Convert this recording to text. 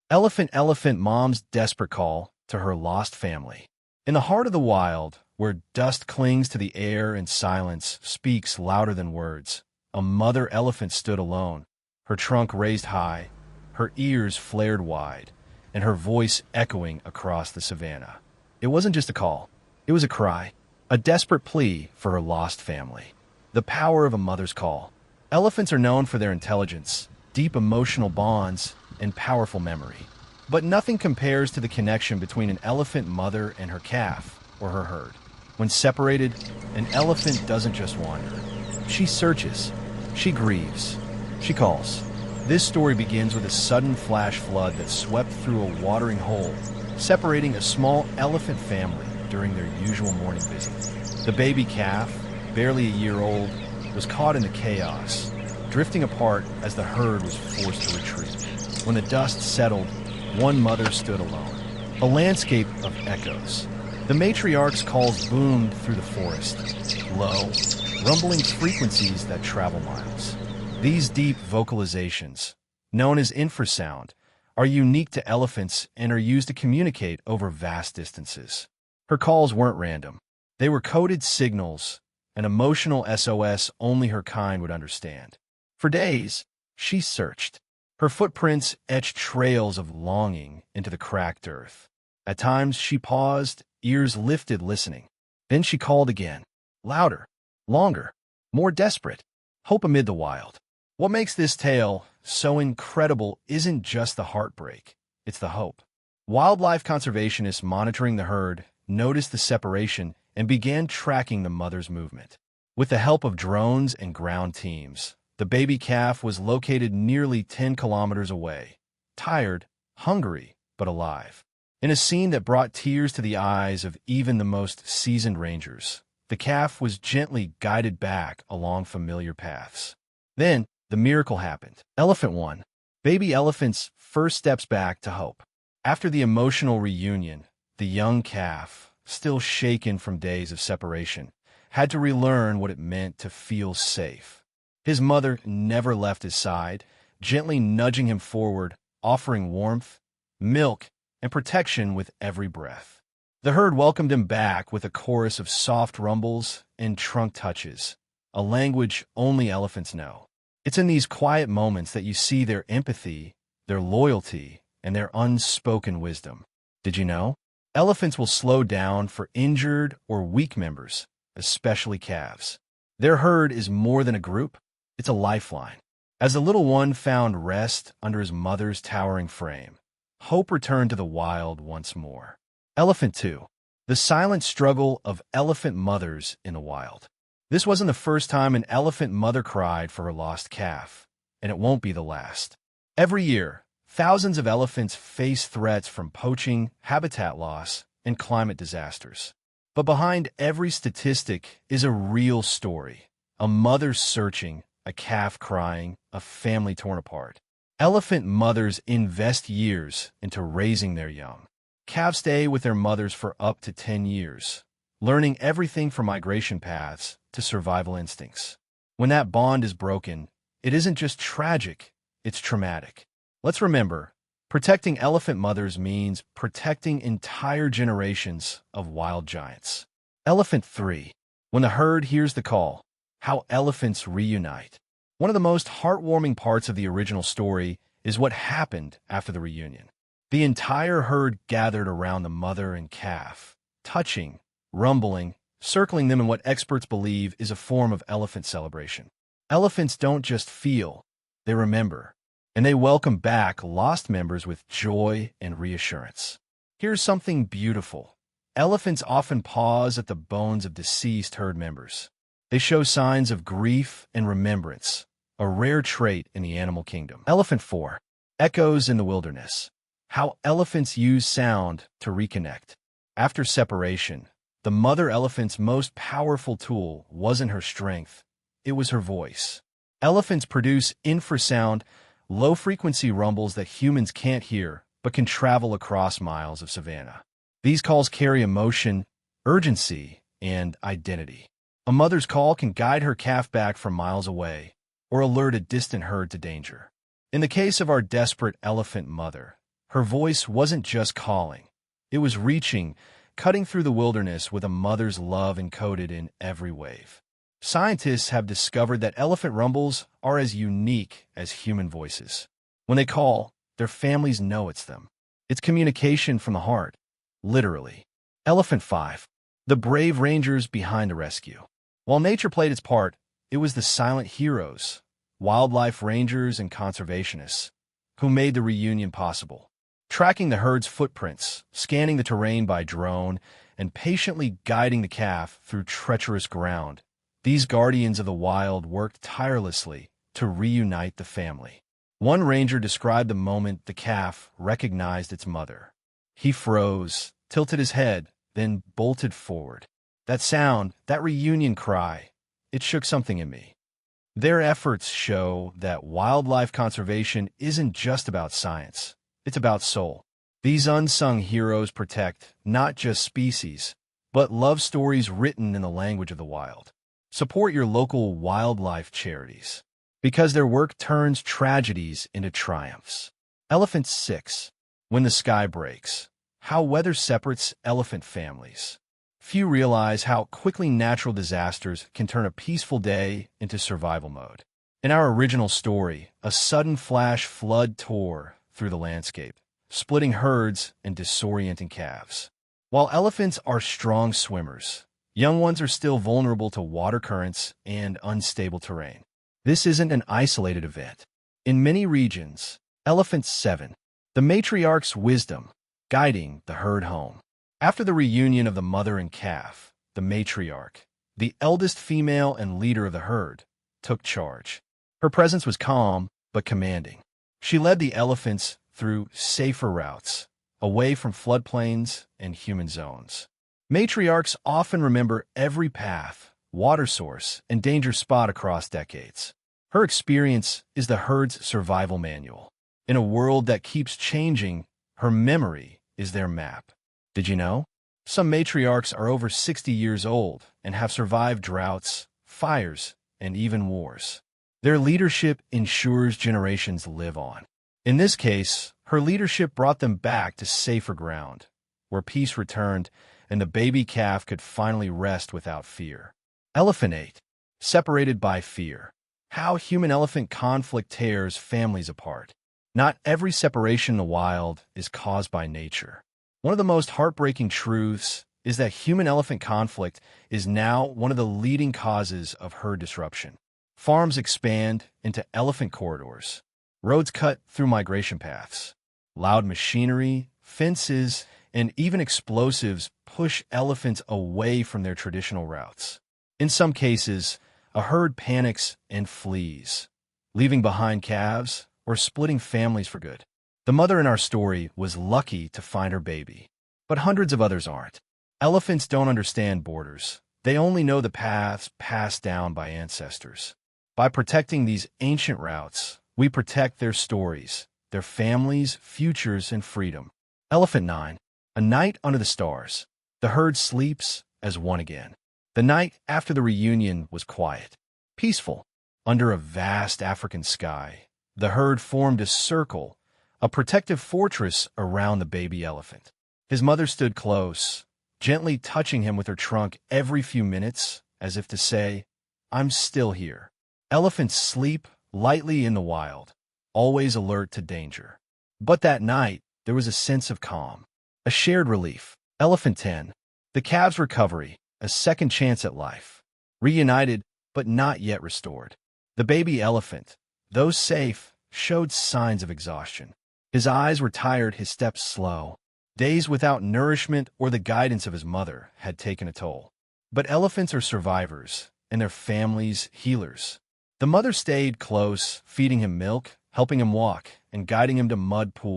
Elephant Mom's desperate call to her lost family. In the heart of the wild, where dust clings to the air and silence speaks louder than words, a mother elephant stood alone, her trunk raised high, her ears flared wide, and her voice echoing across the savannah. It wasn't just a call, it was a cry, a desperate plea for her lost family. The power of a mother's call. Elephants are known for their intelligence, deep emotional bonds, and powerful memory. But nothing compares to the connection between an elephant mother and her calf, or her herd. When separated, an elephant doesn't just wander. She searches, she grieves, she calls. This story begins with a sudden flash flood that swept through a watering hole, separating a small elephant family during their usual morning visit. The baby calf, barely a year old, was caught in the chaos, drifting apart as the herd was forced to retreat. When the dust settled, one mother stood alone, a landscape of echoes. The matriarch's calls boomed through the forest, low, rumbling frequencies that travel miles. These deep vocalizations, known as infrasound, are unique to elephants and are used to communicate over vast distances. Her calls weren't random. They were coded signals, an emotional SOS only her kind would understand. For days, she searched. Her footprints etched trails of longing into the cracked earth. At times, she paused, ears lifted, listening. Then she called again, louder, longer, more desperate. Hope amid the wild. What makes this tale so incredible isn't just the heartbreak, it's the hope. Wildlife conservationists monitoring the herd noticed the separation and began tracking the mother's movement. With the help of drones and ground teams, the baby calf was located nearly 10 kilometers away, tired, hungry, but alive. In a scene that brought tears to the eyes of even the most seasoned rangers, the calf was gently guided back along familiar paths. Then, the miracle happened. Elephant 1. Baby elephant's first steps back to hope. After the emotional reunion, the young calf, still shaken from days of separation, had to relearn what it meant to feel safe. His mother never left his side, gently nudging him forward, offering warmth, milk, and protection with every breath. The herd welcomed him back with a chorus of soft rumbles and trunk touches, a language only elephants know. It's in these quiet moments that you see their empathy, their loyalty, and their unspoken wisdom. Did you know? Elephants will slow down for injured or weak members, especially calves. Their herd is more than a group, it's a lifeline. As the little one found rest under his mother's towering frame, hope returned to the wild once more. Elephant 2. The silent struggle of elephant mothers in the wild. This wasn't the first time an elephant mother cried for her lost calf, and it won't be the last. Every year, thousands of elephants face threats from poaching, habitat loss, and climate disasters. But behind every statistic is a real story. A mother searching, a calf crying, a family torn apart. Elephant mothers invest years into raising their young. Calves stay with their mothers for up to 10 years, learning everything from migration paths to survival instincts. When that bond is broken, it isn't just tragic, it's traumatic. Let's remember, protecting elephant mothers means protecting entire generations of wild giants. Elephant 3. When the herd hears the call, how elephants reunite. One of the most heartwarming parts of the original story is what happened after the reunion. The entire herd gathered around the mother and calf, touching, rumbling, circling them in what experts believe is a form of elephant celebration. Elephants don't just feel, they remember, and they welcome back lost members with joy and reassurance. Here's something beautiful. Elephants often pause at the bones of deceased herd members. They show signs of grief and remembrance, a rare trait in the animal kingdom. Elephant 4. Echoes in the wilderness. How elephants use sound to reconnect. After separation, the mother elephant's most powerful tool wasn't her strength, it was her voice. Elephants produce infrasound, low-frequency rumbles that humans can't hear but can travel across miles of savanna. These calls carry emotion, urgency, and identity. A mother's call can guide her calf back from miles away or alert a distant herd to danger. In the case of our desperate elephant mother, Her voice wasn't just calling. It was reaching, cutting through the wilderness with a mother's love encoded in every wave. Scientists have discovered that elephant rumbles are as unique as human voices. When they call, their families know it's them. It's communication from the heart, literally. Elephant 5. The brave rangers behind the rescue. While nature played its part, it was the silent heroes, wildlife rangers and conservationists, who made the reunion possible. Tracking the herd's footprints, scanning the terrain by drone, and patiently guiding the calf through treacherous ground, these guardians of the wild worked tirelessly to reunite the family. One ranger described the moment the calf recognized its mother. He froze, tilted his head, then bolted forward. That sound, that reunion cry, it shook something in me. Their efforts show that wildlife conservation isn't just about science. It's about soul. These unsung heroes protect not just species, but love stories written in the language of the wild. Support your local wildlife charities, because their work turns tragedies into triumphs. Elephant 6. When the sky breaks. How weather separates elephant families. Few realize how quickly natural disasters can turn a peaceful day into survival mode. In our original story, a sudden flash flood tore through the landscape, splitting herds and disorienting calves. While elephants are strong swimmers, young ones are still vulnerable to water currents and unstable terrain. This isn't an isolated event. In many regions, Elephant 7, the matriarch's wisdom, guiding the herd home. After the reunion of the mother and calf, the matriarch, the eldest female and leader of the herd, took charge. Her presence was calm but commanding. She led the elephants through safer routes, away from floodplains and human zones. Matriarchs often remember every path, water source, and danger spot across decades. Her experience is the herd's survival manual. In a world that keeps changing, her memory is their map. Did you know? Some matriarchs are over 60 years old and have survived droughts, fires, and even wars. Their leadership ensures generations live on. In this case, her leadership brought them back to safer ground, where peace returned and the baby calf could finally rest without fear. Elephant 8. Separated by fear. How human-elephant conflict tears families apart. Not every separation in the wild is caused by nature. One of the most heartbreaking truths is that human-elephant conflict is now one of the leading causes of herd disruption. Farms expand into elephant corridors, roads cut through migration paths. Loud machinery, fences, and even explosives push elephants away from their traditional routes. In some cases, a herd panics and flees, leaving behind calves or splitting families for good. The mother in our story was lucky to find her baby, but hundreds of others aren't. Elephants don't understand borders. They only know the paths passed down by ancestors. By protecting these ancient routes, we protect their stories, their families, futures, and freedom. Elephant 9. A night under the stars. The herd sleeps as one again. The night after the reunion was quiet, peaceful. Under a vast African sky, the herd formed a circle, a protective fortress around the baby elephant. His mother stood close, gently touching him with her trunk every few minutes, as if to say, "I'm still here." Elephants sleep lightly in the wild, always alert to danger. But that night, there was a sense of calm, a shared relief. Elephant 10. The calf's recovery, a second chance at life. Reunited, but not yet restored. The baby elephant, though safe, showed signs of exhaustion. His eyes were tired, his steps slow. Days without nourishment or the guidance of his mother had taken a toll. But elephants are survivors, and their families healers. The mother stayed close, feeding him milk, helping him walk, and guiding him to mud pools